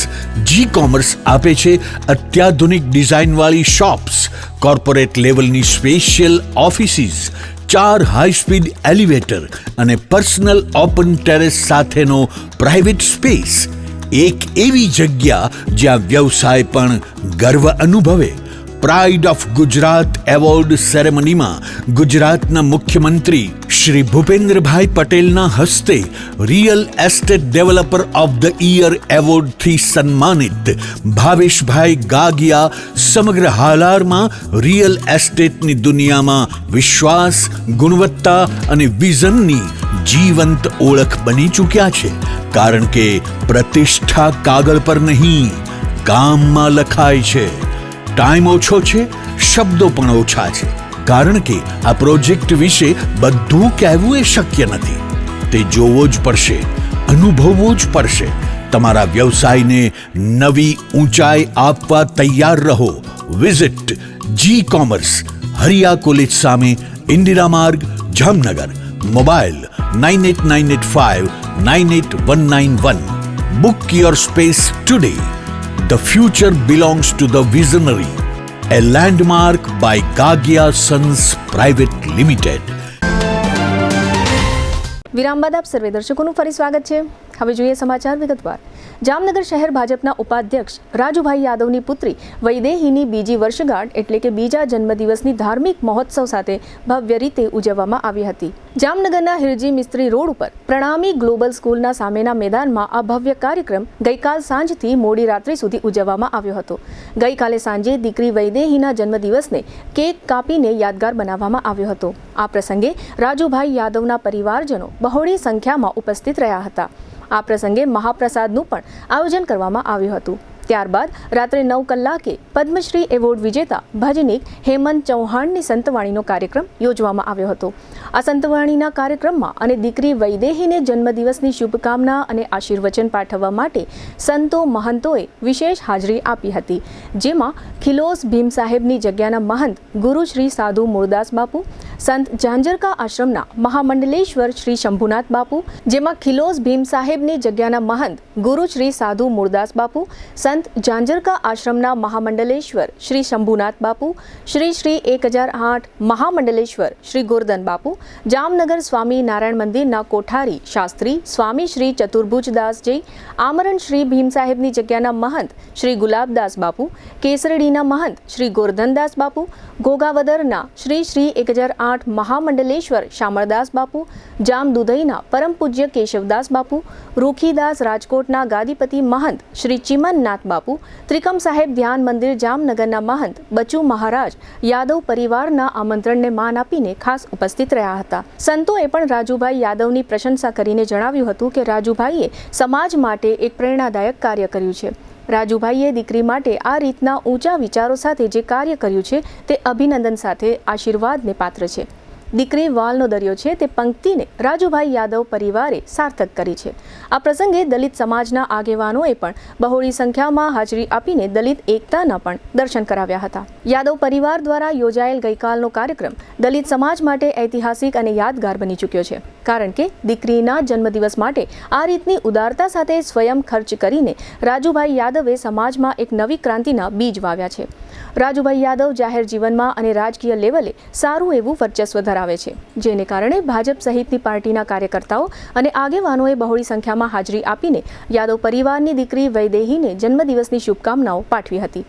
જી કોમર્સ આપે છે અત્યાધુનિક ડિઝાઇનવાળી શોપ્સ, કોર્પોરેટ લેવલની special offices, 4 high speed elevator અને પર્સનલ ઓપન ટેરેસ સાથેનો પ્રાઇવેટ સ્પેસ. એક એવી જગ્યા જ્યાં વ્યવસાય પણ ગર્વ અનુભવે. પ્રાઇડ ઓફ ગુજરાત એવોર્ડ સેરેમનીમાં ગુજરાતના મુખ્યમંત્રી શ્રી ભૂપેન્દ્રભાઈ પટેલના હસ્તે real estate developer of the year એવોર્ડથી સન્માનિત ભાવેશભાઈ ગાગિયા સમગ્ર હાલારમાં રિયલ એસ્ટેટની દુનિયામાં વિશ્વાસ, ગુણવત્તા અને વિઝનની જીવંત ઓળખ બની ચૂક્યા છે. કારણ કે પ્રતિષ્ઠા કાગળ પર નહીં, કામમાં લખાય છે. ટાઈમ ઓછો છે, શબ્દો પણ ઓછા છે, કારણ કે આ પ્રોજેક્ટ વિશે બધું કહેવું એ શક્ય નથી. તે જોવો જ પડશે, અનુભવવો જ પડશે. તમારા વ્યવસાયને નવી ઊંચાઈ આપવા તૈયાર રહો. વિઝિટ જી કોમર્સ, હરિયા કોલેજ સામે, ઇન્દિરા માર્ગ, Jamnagar. Mobile 9898598191. Book your space today. The future belongs to the visionary. A landmark by Gagia Sons Private Limited. વિરામ બાદ આપ સર્વે દર્શકોનું ફરી સ્વાગત છે. હવે જોઈએ સમાચાર વિગતવાર. જામનગર શહેર ભાજપના ઉપાધ્યક્ષ રાજુભાઈ યાદવની પુત્રી વૈદેહીની બીજી વર્ષગાંઠ એટલે કે બીજા જન્મદિવસની ધાર્મિક મહોત્સવ સાથે ભવ્ય રીતે ઉજવવામાં આવી હતી. જામનગરના હિરજી મિસ્ત્રી રોડ ઉપર પ્રણામી ગ્લોબલ સ્કૂલના સામેના મેદાનમાં આ ભવ્ય કાર્યક્રમ ગઈકાલ સાંજથી મોડી રાત્રિ સુધી ઉજવવામાં આવ્યો હતો. ગઈકાલે સાંજે દીકરી વૈદેહીના જન્મદિવસને કેક કાપીને યાદગાર બનાવવામાં આવ્યો હતો. આ પ્રસંગે રાજુભાઈ યાદવના પરિવારજનો બહોળી સંખ્યામાં ઉપસ્થિત રહ્યા હતા. આ પ્રસંગે મહાપ્રસાદનું પણ આયોજન કરવામાં આવ્યું હતું. ત્યારબાદ રાત્રે 9 કલાકે પદ્મશ્રી એવોર્ડ વિજેતા ભજનીક હેમંત ચૌહાણની સંતવાણીનો કાર્યક્રમ યોજવામાં આવ્યો હતો. આ સંતવાણીના કાર્યક્રમમાં અને દીકરી વૈદેહીને જન્મદિવસની શુભકામના અને આશીર્વચન પાઠવવા માટે સંતો મહંતોએ વિશેષ હાજરી આપી હતી. જેમાં ખિલોસ ભીમ સાહેબની જગ્યાના મહંત ગુરુ શ્રી સાધુ મૂળદાસ બાપુ, સંત ઝાંઝરકા આશ્રમના મહામંડલેશ્વર શ્રી શંભુનાથ બાપુ, જેમાં ખિલોસ ભીમ સાહેબની જગ્યાના મહંત ગુરુ શ્રી સાધુ મૂળદાસ બાપુ, સંત ઝાંઝરકા આશ્રમના મહામંડલેશ્વર શ્રી શંભુનાથ બાપુ, શ્રી 1008 મહામંડલેશ્વર શ્રી ગોરધન બાપુ, જામનગર સ્વામી નારાયણ મંદિરના કોઠારી શાસ્ત્રી સ્વામી શ્રી ચતુર્ભુજદાસજી, આમરણ શ્રી ભીમ સાહેબની જગ્યાના મહંત શ્રી ગુલાબદાસ બાપુ, કેસરડીના મહંત શ્રી ગોરધનદાસ બાપુ, ઘોઘાવદરના શ્રી 1008 8 મહામંડલેશ્વર શામળદાસ બાપુ, જામ દુધઈના પરમ પૂજ્ય કેશવદાસ બાપુ, રૂખીદાસ રાજકોટના ગાદીપતિ મહંત શ્રી ચિમનનાથ બાપુ, ત્રિકમ સાહેબ ધ્યાન મંદિર જામનગરના મહંત બચુ મહારાજ યાદવ પરિવારના આમંત્રણને માન આપીને ખાસ ઉપસ્થિત રહ્યા હતા. સંતોએ પણ રાજુભાઈ યાદવની પ્રશંસા કરીને જણાવ્યું હતું કે રાજુભાઈએ સમાજ માટે એક પ્રેરણાદાયક કાર્ય કર્યું છે. રાજુભાઈએ દીકરી માટે આ રીતના ઊંચા વિચારો સાથે જે કાર્ય કર્યું છે તે અભિનંદન સાથે આશીર્વાદને પાત્ર છે. દીકરી વાલનો દરિયો છે તે પંક્તિને રાજુભાઈ યાદવ પરિવારે સાર્થક કરી છે. આ પ્રસંગે દલિત સમાજના આગેવાનોએ પણ બહોળી સંખ્યામાં હાજરી આપીને દલિત એકતાના પણ દર્શન કરાવ્યા હતા. યાદવ પરિવાર દ્વારા યોજાયેલ ગઈકાલનો કાર્યક્રમ દલિત સમાજ માટે ઐતિહાસિક અને યાદગાર બની ચૂક્યો છે. કારણ કે દીકરીના જન્મદિવસ માટે આ રીતની ઉદારતા સાથે સ્વયં ખર્ચ કરીને રાજુભાઈ યાદવે સમાજમાં એક નવી ક્રાંતિના બીજ વાવ્યા છે. રાજુભાઈ યાદવ જાહેર જીવનમાં અને રાજકીય લેવલે સારું એવું વર્ચસ્વ ધરાવે છે, જેને કારણે ભાજપ સહિતની પાર્ટીના કાર્યકર્તાઓ અને આગેવાનોએ બહોળી સંખ્યામાં હાજરી આપીને યાદવ પરિવારની દીકરી વૈદેહીને જન્મદિવસની શુભકામનાઓ પાઠવી હતી.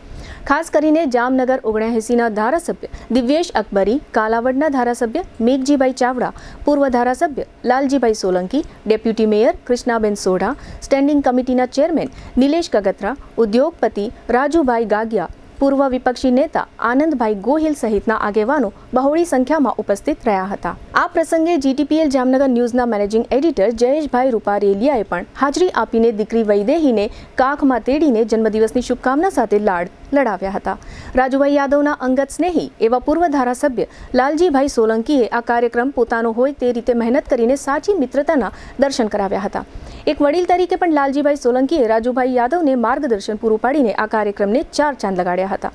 ખાસ કરીને જામનગર 79ના ધારાસભ્ય દિવ્યેશ અકબરી, કાલાવડના ધારાસભ્ય મેઘજીભાઈ ચાવડા, પૂર્વ ધારાસભ્ય Laljibhai Solanki, deputy mayor Krishnaben Sodha, standing કમિટીના ચેરમેન નિલેશ કગત્રા, ઉદ્યોગપતિ રાજુભાઈ ગાગિયા, પૂર્વ વિપક્ષી નેતા આનંદભાઈ ગોહિલ સહિતના આગેવાનો બહોળી સંખ્યામાં ઉપસ્થિત રહ્યા હતા. આ પ્રસંગે GTPL જામનગર ન્યૂઝના મેનેજિંગ એડિટર જયેશભાઈ રૂપારેલિયાએ પણ હાજરી આપીને દીકરી વૈદેહીને કાખમાં તેડીને જન્મદિવસની શુભકામના સાથે લાડ લડાવ્યા હતા. રાજુભાઈ યાદવના અંગત સ્નેહી એવા પૂર્વ ધારાસભ્ય લાલજીભાઈ સોલંકીએ આ કાર્યક્રમ પોતાનો હોય તે રીતે મહેનત કરીને સાચી મિત્રતાના દર્શન કરાવ્યા હતા. એક વડીલ તરીકે પણ લાલજીભાઈ સોલંકીએ રાજુભાઈ યાદવને માર્ગદર્શન પૂરું પાડીને આ કાર્યક્રમને 4 ચાંદ લગાડ્યા હતા.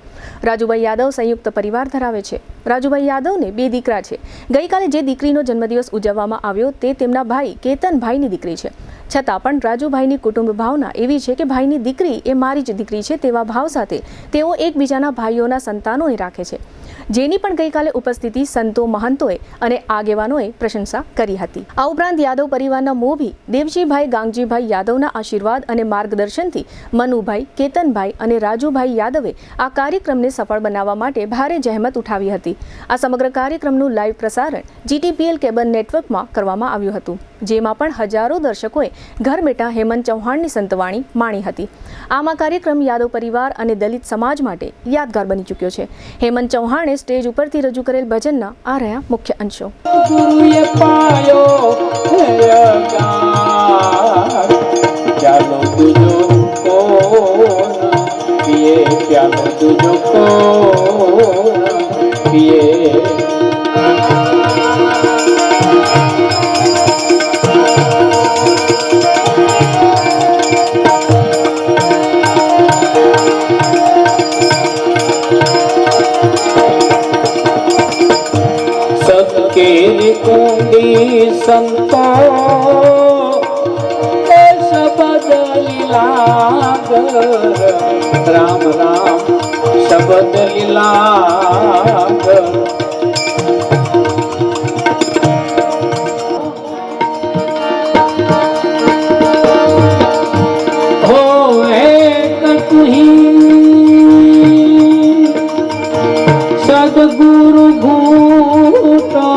રાજુભાઈ યાદવ સંયુક્ત પરિવાર ધરાવે છે. રાજુભાઈ યાદવને 2 દીકરા છે. ગઈકાલે જે દીકરીનો જન્મદિવસ ઉજવવામાં આવ્યો તે તેમના ભાઈ કેતનભાઈની દીકરી છે. છતાં પણ રાજુભાઈની કુટુંબ ભાવના એવી છે કે ભાઈની દીકરી એ મારી જ દીકરી છે તેવા ભાવ સાથે તેઓ એકબીજાના ભાઈઓના સંતાનોને રાખે છે, જેની પણ ગઈકાલે ઉપસ્થિતિ સંતો, મહંતોએ અને આગેવાનોએ પ્રશંસા કરી હતી. આ ઉપરાંત યાદવ પરિવારના મોભી દેવજીભાઈ ગાંગજીભાઈ યાદવના આશીર્વાદ અને માર્ગદર્શનથી મનુભાઈ, કેતનભાઈ અને રાજુભાઈ યાદવે આ કાર્યક્રમને સફળ બનાવવા માટે ભારે જહેમત ઉઠાવી હતી. આ સમગ્ર કાર્યક્રમનું લાઈવ પ્રસારણ GTPL કેબલ નેટવર્કમાં કરવામાં આવ્યું હતું, જેમાં પણ હજારો દર્શકોએ ઘર બેઠા હેમંત ચૌહાણની સંતવાણી માણી હતી. આમ આ કાર્યક્રમ યાદવ પરિવાર અને દલિત સમાજ માટે યાદગાર બની ચૂક્યો છે. હેમંત ચૌહાણે સ્ટેજ ઉપરથી રજૂ કરેલ ભજનના આ રહ્યા મુખ્ય અંશો. संतो शब्द लीलागर राम राम शब्द लीलागर हो एक तुही सदगुरु भूतो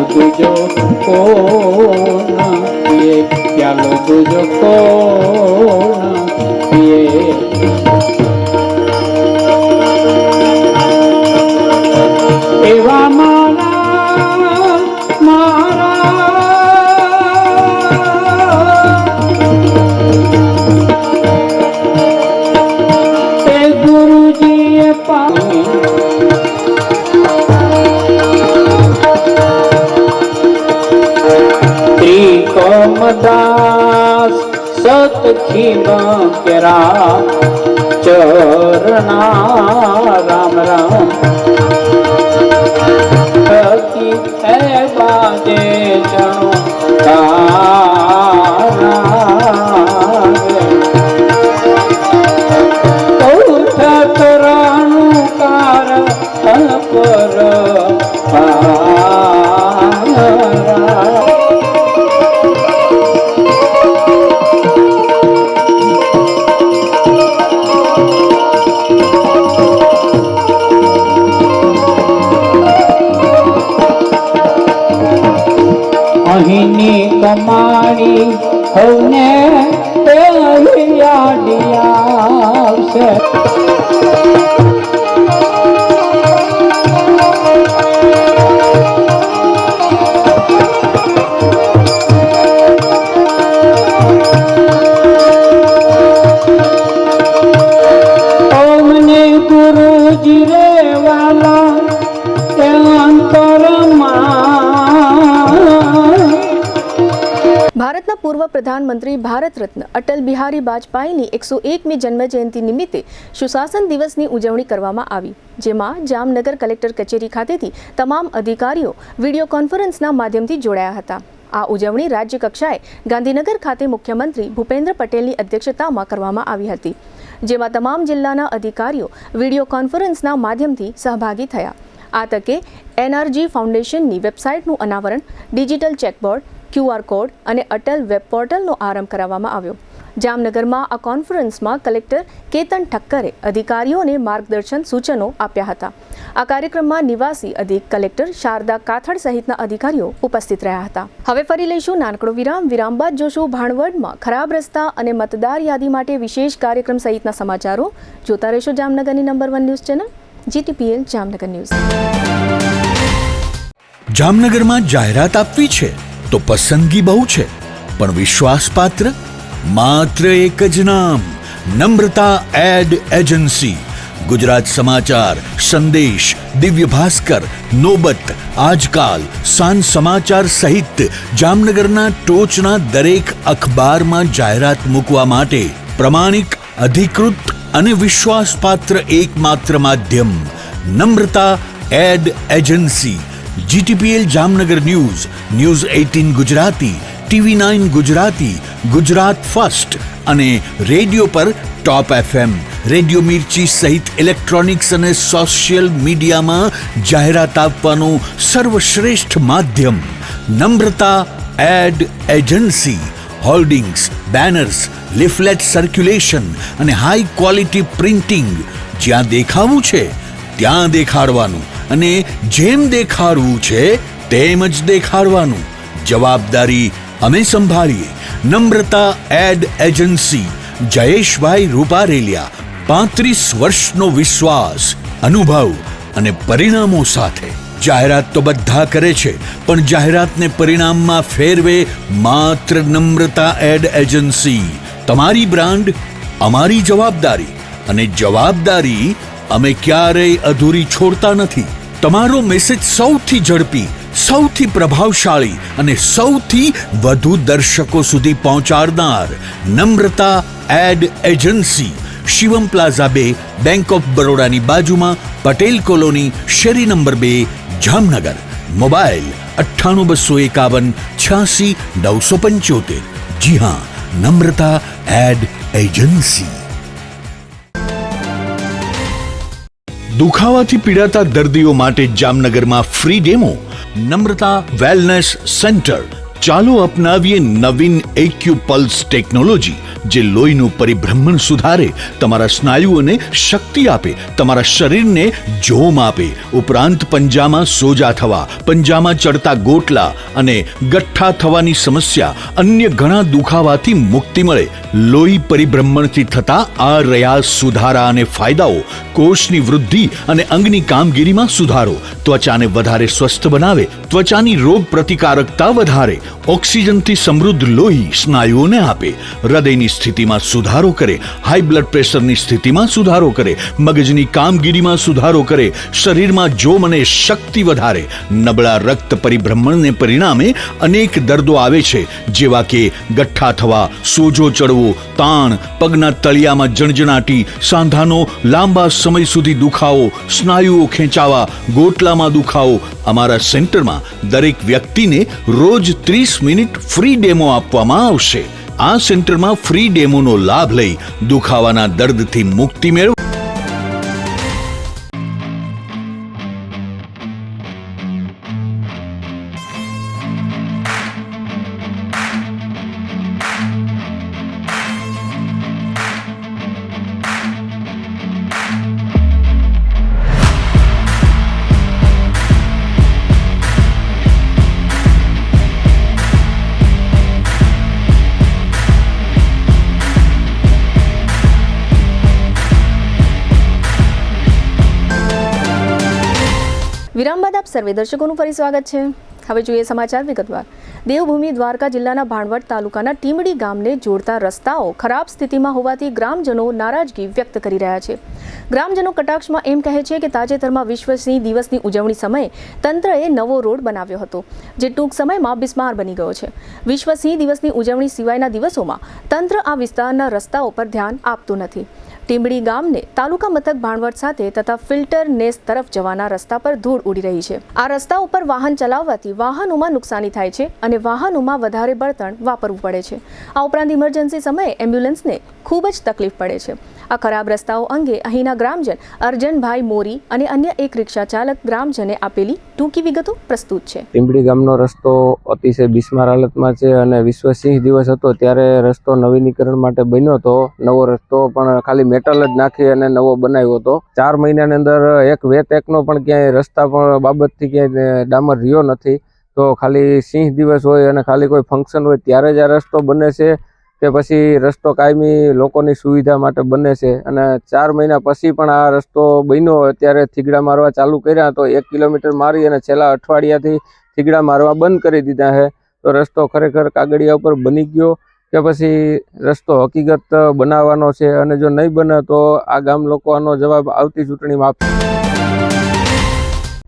तुझो को ये प्यालो तुझो को ये एवा मारा मारा ते गुरुजी ए पानी दास सतखीमा केरा चरणा राम राम की है बाजे जनो तराणु कार पर હવને તે યાદી આવશે. ભારતના પૂર્વ પ્રધાનમંત્રી ભારત રત્ન અટલ બિહારી વાજપેયીની 101મી જન્મજયંતિ નિમિત્તે સુશાસન દિવસની ઉજવણી કરવામાં આવી, જેમાં જામનગર કલેક્ટર કચેરી ખાતેથી તમામ અધિકારીઓ વિડીયો કોન્ફરન્સના માધ્યમથી જોડાયા હતા. આ ઉજવણી રાજ્ય કક્ષાએ ગાંધીનગર ખાતે મુખ્યમંત્રી ભૂપેન્દ્ર પટેલની અધ્યક્ષતામાં કરવામાં આવી હતી, જેમાં તમામ જિલ્લાના અધિકારીઓ વિડીયો કોન્ફરન્સના માધ્યમથી સહભાગી થયા. આ તકે એનઆરજી ફાઉન્ડેશનની વેબસાઇટનું અનાવરણ, ડિજિટલ ચેકબોર્ડ, QR કોડ અને અટલ વેબ પોર્ટલનો આરંભ કરાવવામાં આવ્યો. જામનગરમાં આ કોન્ફરન્સમાં કલેક્ટર કેતન ઠક્કરે અધિકારીઓને માર્ગદર્શન સૂચનો આપ્યા હતા. આ કાર્યક્રમમાં નિવાસી અધિક કલેક્ટર શારદા કાથડ સહિતના અધિકારીઓ ઉપસ્થિત રહ્યા હતા. હવે ફરી લઈશું નાનકડો વિરામ. વિરામ બાદ જોશું ભાણવડમાં ખરાબ રસ્તા અને મતદાર યાદી માટે વિશેષ કાર્યક્રમ સહિતના સમાચારો. જોતા રહેશો જામનગરની number 1 news channel GTPL Jamnagar news. જામનગરમાં જાહેરાત આપવી છે તો પસંદગી બહુ છે, પણ વિશ્વાસપાત્ર માત્ર એક જ નામ, નમ્રતા એડ એજન્સી. ગુજરાત સમાચાર, સંદેશ, દિવ્ય ભાસ્કર, નોબત, આજકાલ, સાંજ સમાચાર સહિત જામનગરના ટોચના દરેક અખબારમાં જાહેરાત મૂકવા માટે પ્રમાણિક, અધિકૃત અને વિશ્વાસપાત્ર એકમાત્ર માધ્યમ Namrata ad agency. GTPL Jamnagar news, news 18 Gujarati, TV9 Gujarati, Gujarat first અને રેડિયો પર ટોપ FM, રેડિયો મિર્ચી સહિત ઇલેક્ટ્રોનિક્સ અને સોશિયલ મીડિયામાં જાહેરાત આપવાનું સર્વશ્રેષ્ઠ માધ્યમ Namrata ad agency. Hoardings, banners, leaflet circulation અને હાઈ ક્વોલિટી પ્રિન્ટિંગ. જ્યાં દેખાવું છે ત્યાં દેખાડવાનું અને જેમ દેખાડવું છે તેમ જ દેખાડવાનું. જવાબદારી અમે સંભાળીએ. નમ્રતા એડ એજન્સી, જયેશભાઈ રૂપારેલિયા. 35 વર્ષનો વિશ્વાસ, અનુભવ અને પરિણામો સાથે. જાહેરાત તો બધા કરે છે, પણ જાહેરાતને પરિણામમાં ફેરવે માત્ર નમ્રતા એડ એજન્સી. તમારી બ્રાન્ડ, અમારી જવાબદારી, અને જવાબદારી અમે ક્યારેય અધૂરી છોડતા નથી. તમારો મેસેજ સૌથી ઝડપી, સૌથી પ્રભાવશાળી અને સૌથી વધુ દર્શકો સુધી પહોંચાડનાર Namrata ad agency. Shivam plaza 2, bank of બરોડાની બાજુમાં, પટેલ કોલોની, શેરી નંબર 2, જામનગર. મોબાઈલ 98 251 86 975. જી હા, નમ્રતા એડ એજન્સી. દુખાવાથી પીડાતા દર્દીઓ માટે જામનગરમાં free demo. Namrata wellness centre. ચાલો અપનાવીએ નવીન એક્યુ પલ્સ ટેકનોલોજી, જે લોહીનું પરિભ્રમણ સુધારે, તમારા સ્નાયુઓને શક્તિ આપે, તમારા શરીરને જોમ આપે. ઉપરાંત પંજામાં સોજા થવા, પંજામાં ચડતા ગોટલા અને ગઠ્ઠા થવાની સમસ્યા, અન્ય ઘણા દુખાવાથી મુક્તિ મળે. લોહી પરિભ્રમણથી થતા આ રહ્યા સુધારા અને ફાયદાઓ. કોષની વૃદ્ધિ અને અંગની કામગીરીમાં સુધારો, ત્વચાને વધારે સ્વસ્થ બનાવે, ત્વચાની રોગ પ્રતિકારકતા વધારે, ઓક્સિજનથી સમૃદ્ધ લોહી સ્નાયુઓને આપે, હૃદયની સ્થિતિમાં સુધારો કરે, હાઈ બ્લડ પ્રેશરની સ્થિતિમાં સુધારો કરે, મગજની કામગીરીમાં સુધારો કરે, શરીરમાં જોમ અને શક્તિ વધારે. નબળા રક્ત પરિભ્રમણને પરિણામે અનેક દર્દો આવે છે, જેવા કે ગઠ્ઠા થવા, સોજો ચડવો, તાણ, પગના તળિયામાં જણજણાટી, સાંધાનો લાંબા સમય સુધી દુખાવો, સ્નાયુઓ ખેંચાવા, ગોટલામાં દુખાવો. અમારા સેન્ટરમાં દરેક વ્યક્તિને રોજ 30 મિનિટ ફ્રી ડેમો આપવામાં આવશે. આ સેન્ટરમાં ફ્રી ડેમોનો લાભ લઈ દુખાવાના દર્દથી મુક્તિ મેળવો. આપ સર્વે દર્શકોનું ફરી સ્વાગત છે. હવે જોઈએ સમાચાર વિગતવાર. દેવભૂમિ દ્વારકા જિલ્લાના ભાણવડ તાલુકાના ટીમડી ગામને જોડતા રસ્તાઓ ખરાબ સ્થિતિમાં હોવાથી ગ્રામજનો નારાજગી વ્યક્ત કરી રહ્યા છે. ગ્રામજનો કટાક્ષમાં એમ કહે છે કે તાજેતરમાં વિશ્વ સિંહ દિવસની ઉજવણી સમયે તંત્રએ નવો રોડ બનાવ્યો હતો, જે ટૂંક સમયમાં બિસ્માર બની ગયો છે. વિશ્વ સિંહ દિવસની ઉજવણી સિવાયના દિવસોમાં તંત્ર આ વિસ્તારના રસ્તાઓ પર ધ્યાન આપતું નથી. ટીમડી ગામને તાલુકા મથક ભાણવડ સાથે તથા ફિલ્ટર નેસ તરફ જવાના રસ્તા પર ધૂળ ઉડી રહી છે. આ રસ્તા ઉપર વાહન ચલાવવાથી વાહનોમાં નુકસાની થાય છે અને વાહનોમાં વધારે બળતણ વાપરવું પડે છે. આ ઉપરાંત ઇમરજન્સી સમયે એમ્બ્યુલન્સને ખૂબ જ તકલીફ પડે છે. આ ખરાબ રસ્તાઓ અંગે અહીંના ગ્રામજન અર્જનભાઈ મોરી અને અન્ય એક રિક્ષા ચાલક ગ્રામજને આપેલી ટૂંકી વિગતો પ્રસ્તુત છે. ટીમડી ગામનો રસ્તો અતિશય બિસ્માર હાલતમાં છે અને વિશ્વ સિંહ દિવસ હતો ત્યારે રસ્તો નવીનીકરણ માટે બન્યો હતો. નવો રસ્તો પણ ખાલી મેટલ જ નાખી અને નવો બનાવ્યો હતો. 4 મહિનાની અંદર એક એકનો પણ ક્યાંય રસ્તા પણ બાબતથી ક્યાંય ડામર રહ્યો નથી. તો ખાલી સિંહ દિવસ હોય અને ખાલી કોઈ ફંક્શન હોય ત્યારે જ આ રસ્તો બને છે કે પછી રસ્તો કાયમી લોકોની સુવિધા માટે બને છે. અને 4 મહિના પછી પણ આ રસ્તો બન્યો ત્યારે થીગડા મારવા ચાલુ કર્યા તો 1 કિલોમીટર મારી અને છેલ્લા અઠવાડિયાથી થીગડા મારવા બંધ કરી દીધા છે. તો રસ્તો ખરેખર કાગળિયા ઉપર બની ગયો કે પછી રસ્તો હકીકત બનાવવાનો છે, અને જો નહીં બને તો આ ગામ લોકો આનો જવાબ આવતી ચૂંટણીમાં આપશે.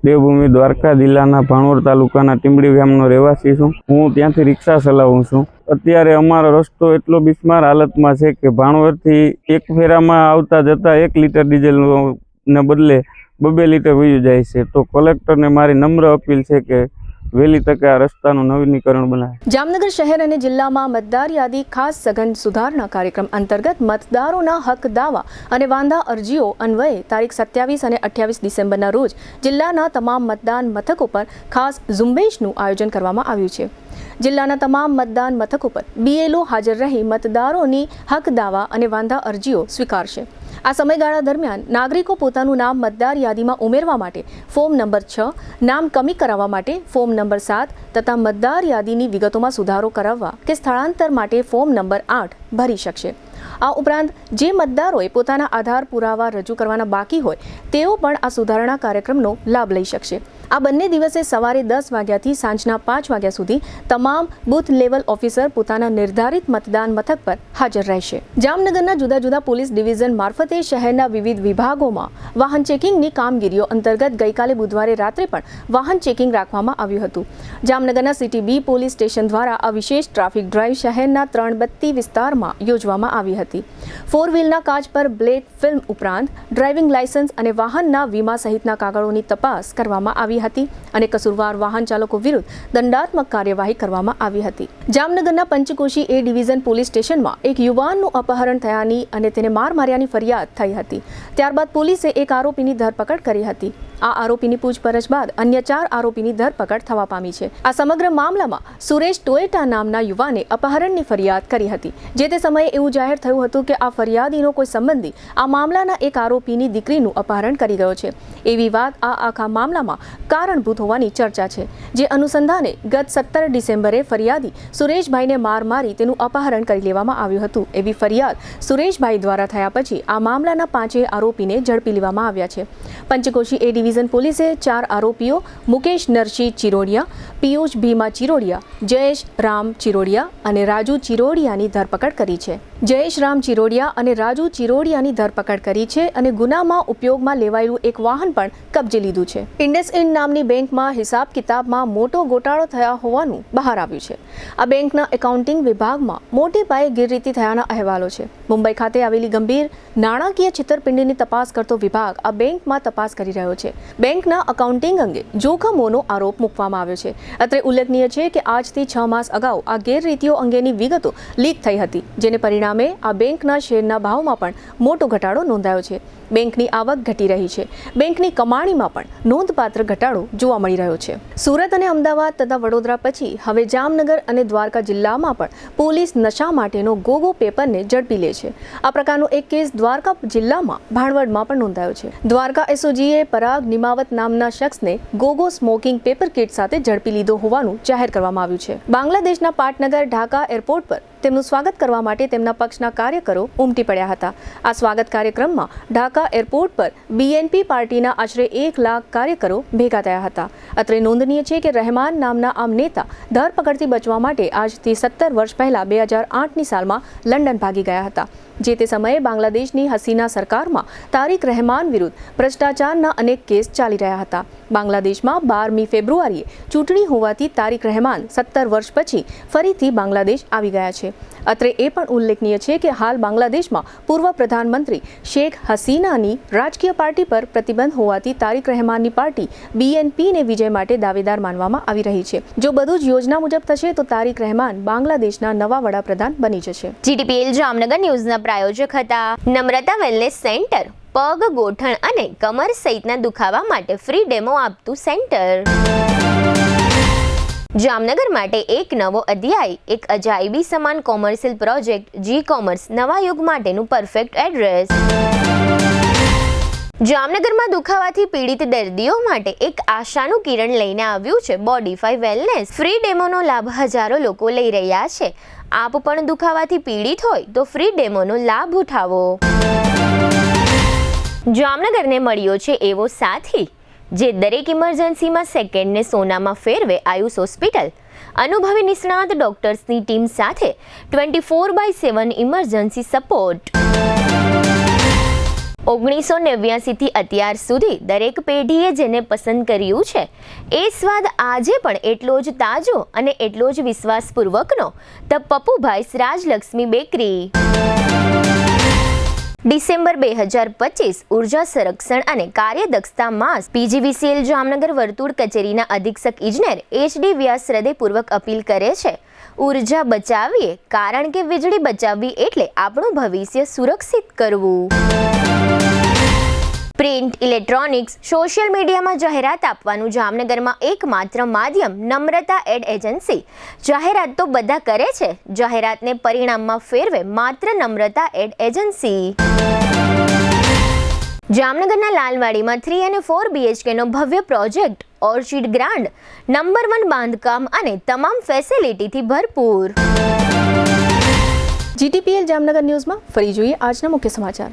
દેવભૂમિ દ્વારકા જિલ્લાના ભાણવડ તાલુકાના ટીમડી ગામનો રહેવાસી છું. હું ત્યાંથી રિક્ષા ચલાવું છું. અત્યારે અમારો રસ્તો એટલો બિસ્માર હાલતમાં છે કે ભાણવડથી એક ફેરામાં આવતા જતા 1 લીટર ડીઝલને બદલે 2 લીટર વયું જાય છે. તો કલેક્ટરને મારી નમ્ર અપીલ છે કે વહેલી તકે આ રસ્તાનું નવીનીકરણ બનાવે. જામનગર શહેર અને જિલ્લામાં મતદાર યાદી ખાસ સઘન સુધારણા કાર્યક્રમ અંતર્ગત મતદારોના હક દાવા અને વાંધા અરજીઓ અન્વયે તારીખ 27 અને 28 ડિસેમ્બરના રોજ જિલ્લાના તમામ મતદાન મથકો પર ખાસ ઝુંબેશનું આયોજન કરવામાં આવ્યું છે. જિલ્લાના તમામ મતદાન મથકો પર BLO હાજર રહી મતદારોની હક દાવા અને વાંધા અરજીઓ સ્વીકારશે. આ સમયગાળા દરમિયાન નાગરિકો પોતાનું નામ મતદાર યાદીમાં ઉમેરવા માટે ફોર્મ નંબર 6, નામ કમી કરાવવા માટે ફોર્મ નંબર 7 તથા મતદાર યાદીની વિગતોમાં સુધારો કરાવવા કે સ્થળાંતર માટે ફોર્મ નંબર 8 ભરી શકશે. આ ઉપરાંત જે મતદારોએ પોતાના આધાર પુરાવા રજૂ કરવાના બાકી હોય તેઓ પણ આ સુધારણા કાર્યક્રમનો લાભ લઈ શકશે. આ બંને દિવસે સવારે 10 વાગ્યાથી સાંજના 5 વાગ્યા સુધી તમામ બૂથ લેવલ ઓફિસર પોતાના નિર્ધારિત મતદાન મથક પર હાજર રહેશે. જામનગરના જુદા જુદા પોલીસ ડિવિઝન મારફતે શહેરના વિવિધ વિભાગોમાં વાહન ચેકિંગની કામગીરીઓ અંતર્ગત ગઈકાલે બુધવારે રાત્રે પણ વાહન ચેકિંગ રાખવામાં આવ્યું હતું. જામનગરના સિટી B પોલીસ સ્ટેશન દ્વારા આ વિશેષ ટ્રાફિક ડ્રાઈવ શહેરના 3 બત્તી વિસ્તારમાં યોજવામાં આવી હતી. 4 વ્હીલના કાચ પર બ્લેક ફિલ્મ ઉપરાંત ડ્રાઇવિંગ લાયસન્સ અને વાહનના વીમા સહિતના કાગળોની તપાસ કરવામાં આવી હતી અને કસૂરવાર વાહન ચાલકો વિરુદ્ધ દંડાત્મક કાર્યવાહી કરવામાં આવી હતી. જામનગરના પંચકોશી A ડિવિઝન પોલીસ સ્ટેશનમાં એક યુવાનનું અપહરણ થયાની અને તેને માર માર્યાની ફરિયાદ થઈ હતી. ત્યારબાદ પોલીસે એક આરોપીની ધરપકડ કરી હતી. આ આરોપીની પૂછપરછ બાદ અન્ય 4 આરોપીની ધરપકડ થવા પામી છે. આ સમગ્ર મામલામાં સુરેશ ટોયેટા નામના યુવાને અપહરણની ફરિયાદ કરી હતી. જે તે સમયે એવું જાહેર થયું હતું કે આ ફરિયાદીનો કોઈ સંબંધી આ મામલાના એક આરોપીની દીકરીનું અપહરણ કરી ગયો છે. એવી વાત આ આખા મામલામાં કારણભૂત હોવાની ચર્ચા છે. જે અનુસંધાને ગત 17 ડિસેમ્બરે ફરિયાદી સુરેશભાઈને માર મારી તેનું અપહરણ કરી લેવામાં આવ્યું હતું. એવી ફરિયાદ સુરેશભાઈ દ્વારા થયા પછી આ મામલાના 5 આરોપીને ઝડપી લેવામાં આવ્યા છે. પંચકોશી A ડિવિઝન પોલીસે 4 આરોપીઓ મુકેશ નરસિંહ ચિરોડિયા, પિયુષ ભીમા ચિરોડિયા, જયેશ રામ ચિરોડિયા અને રાજુ ચિરોડિયાની ધરપકડ કરી છે. જયેશ રામ ચિરોડિયા અને રાજુ ચિરોડિયાની ધરપકડ કરી છે અને ગુનામાં ઉપયોગમાં લેવાયેલું એક વાહન પણ કબજે લીધું છે. ઇન્ડસઇન્ડ નામની બેંકમાં હિસાબ કિતાબમાં મોટો ગોટાળો થયા હોવાનું બહાર આવ્યું છે. આ બેંકના એકાઉન્ટિંગ વિભાગમાં મોટે પાયે ગેરરીતિ થયાના અહેવાલો છે. મુંબઈ ખાતે આવેલી ગંભીર નાણાકીય છેતરપિંડીની તપાસ કરતો વિભાગ આ બેંકમાં તપાસ કરી રહ્યો છે. બેંકના એકાઉન્ટિંગ અંગે જોખમોનો આરોપ મૂકવામાં આવ્યો છે. અત્રે ઉલ્લેખનીય છે કે આજથી 6 માસ અગાઉ આ ગેરરીતિઓ અંગેની વિગતો લીક થઈ હતી, જેને પરિણામે આ બેંકના શેરના ભાવમાં પણ મોટો ઘટાડો નોંધાયો છે. બેંકની આવક ઘટી રહી છે. બેંકની કમાણીમાં પણ નોંધપાત્ર ઘટાડો જોવા મળી રહ્યો છે. સુરત અને અમદાવાદ તથા વડોદરા પછી હવે જામનગર અને દ્વારકા જિલ્લામાં પણ પોલીસ નશા માટેનો ગોગો પેપરને ઝડપી લે છે. આ પ્રકારનો એક કેસ દ્વારકા જિલ્લામાં ભાણવડમાં પણ નોંધાયો છે. દ્વારકા SOGએ પરાગ નિમાવત નામના શખ્સને ગોગો સ્મોકિંગ પેપર કિટ સાથે ઝડપી લીધો હોવાનું જાહેર કરવામાં આવ્યું છે. બાંગ્લાદેશના પાટનગર ઢાકા એરપોર્ટ પર તેમનું સ્વાગત કરવા માટે તેમના પક્ષના કાર્યકરો ઉમટી પડ્યા હતા. આ સ્વાગત કાર્યક્રમમાં ઢાકા એરપોર્ટ પર BNP પાર્ટીના આશરે 1 લાખ કાર્યકરો ભેગા થયા હતા. અત્રે નોંધનીય છે કે રહેમાન નામના આમ નેતા ધરપકડથી બચવા માટે આજથી 17 વર્ષ પહેલા 2008ની સાલમાં લંડન ભાગી ગયા હતા. જે તે સમયે બાંગ્લાદેશની હસીના સરકારમાં તારિક રહેમાન વિરુદ્ધ ભ્રષ્ટાચારના અનેક કેસ ચાલી રહ્યા હતા. બાંગ્લાદેશમાં 12મી ફેબ્રુઆરીએ ચૂંટણી હોવાથી તારિક રહેમાન 17 વર્ષ પછી ફરીથી બાંગ્લાદેશ આવી ગયા છે. અત્રે એ પણ ઉલ્લેખનીય છે કે હાલ બાંગ્લાદેશમાં પૂર્વ પ્રધાનમંત્રી શેખ હસીનાની રાજકીય પાર્ટી પર પ્રતિબંધ હોવાથી તારિક રહેમાનની પાર્ટી BNPને વિજય માટે દાવેદાર માનવામાં આવી રહી છે. જો બધું જ યોજના મુજબ થશે તો તારિક રહેમાન બાંગ્લાદેશના નવા વડાપ્રધાન બની જશે. GTPL જામનગર ન્યૂઝના પ્રાયોજક હતા નમ્રતા વેલનેસ સેન્ટર, પગ, ગોઠણ અને કમર સહિતના દુખાવા માટે ફ્રી ડેમો આપતું સેન્ટર. જામનગર માટે એક નવો અધ્યાય, એક અજાયબી સમાન કોમર્શિયલ પ્રોજેક્ટ G-કોમર્સ નવા યુગ માટેનું પરફેક્ટ એડ્રેસ. જામનગરમાં દુખાવાથી પીડિત દર્દીઓ માટે એક આશાનું કિરણ લઈને આવ્યું છે બોડીફાઈ વેલનેસ. ફ્રી ડેમોનો લાભ હજારો લોકો લઈ રહ્યા છે. આપ પણ દુખાવાથી પીડિત હોય તો ફ્રી ડેમોનો લાભ ઉઠાવો. જામનગરને મળ્યો છે એવો સાથી જે દરેક ઇમરજન્સીમાં સેકન્ડને સોનામાં ફેરવે. આયુષ હોસ્પિટલ અનુભવી નિષ્ણાત ડોક્ટર્સની ટીમ સાથે 24/7 ઇમરજન્સી સપોર્ટ. 1989 થી અત્યાર સુધી દરેક પેઢીએ જેને પસંદ કર્યું છે એ સ્વાદ આજે પણ એટલો જ તાજો અને એટલો જ વિશ્વાસપૂર્વકનો ધ પપ્પુભાઈસ રાજલક્ષ્મી બેકરી. ડિસેમ્બર 2025 ઉર્જા સંરક્ષણ અને કાર્યદક્ષતા માસ PGVCL જામનગર વર્તુળ કચેરીના અધિક્ષક ઇજનેર HD વ્યાસ હૃદયપૂર્વક અપીલ કરે છે, ઉર્જા બચાવીએ, કારણ કે વીજળી બચાવવી એટલે આપણું ભવિષ્ય સુરક્ષિત કરવું. પ્રિન્ટ, ઇલેક્ટ્રોનિક્સ, સોશિયલ મીડિયામાં જાહેરાત આપવાનું જામનગરમાં એકમાત્ર માધ્યમ નમ્રતા એડ એજન્સી. જાહેરાત તો બધા કરે છે, જાહેરાતને પરિણામમાં ફેરવે માત્ર નમ્રતા એડ એજન્સી. જામનગરના લાલવાડીમાં 3 અને 4 BHKનો ભવ્ય પ્રોજેક્ટ ઓર્ચિડ ગ્રાન્ડ, નંબર 1 બાંધકામ અને તમામ ફેસિલિટીથી ભરપૂર. GTPL જામનગર ન્યૂઝમાં ફરી જોઈએ આજના મુખ્ય સમાચાર.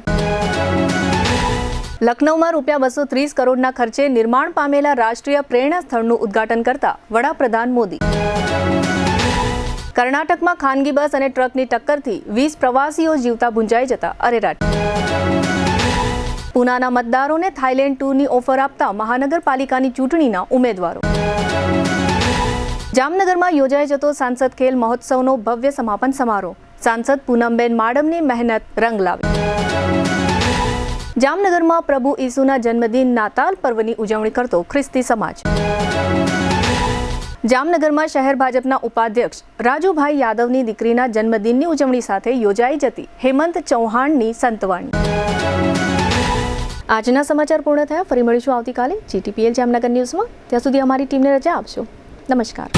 લખનૌમાં ₹230 કરોડના ખર્ચે નિર્માણ પામેલા રાષ્ટ્રીય પ્રેરણા સ્થળનું ઉદ્ઘાટન કરતા વડાપ્રધાન મોદી. કર્ણાટકમાં ખાનગી બસ અને ટ્રકની ટક્કરથી 20 પ્રવાસીઓ જીવતા ભૂંજાઈ જતા અરેરાટ. પૂનાના મતદારોને થાઈલેન્ડ ટૂરની ઓફર આપતા મહાનગરપાલિકાની ચૂંટણીના ઉમેદવારો. જામનગરમાં યોજાઈ જતો સાંસદ ખેલ મહોત્સવનો ભવ્ય સમાપન સમારોહ. સાંસદ પૂનમબેન માડમની મહેનત રંગ લાવી. જામનગરમાં પ્રભુ ઈસુના જન્મદિન નાતાલ પર્વની ઉજવણી કરતો ખ્રિસ્તી સમાજ. જામનગરમાં શહેર ભાજપના ઉપાધ્યક્ષ રાજુભાઈ યાદવની દીકરીના જન્મદિનની ઉજવણી સાથે યોજાઈ જતી હેમંત ચૌહાણની સંતવાણી. આજના સમાચાર પૂર્ણ થયા. ફરી મળીશું આવતીકાલે GTPL જામનગર ન્યૂઝમાં. ત્યાં સુધી અમારી ટીમને રજા આપશો. નમસ્કાર.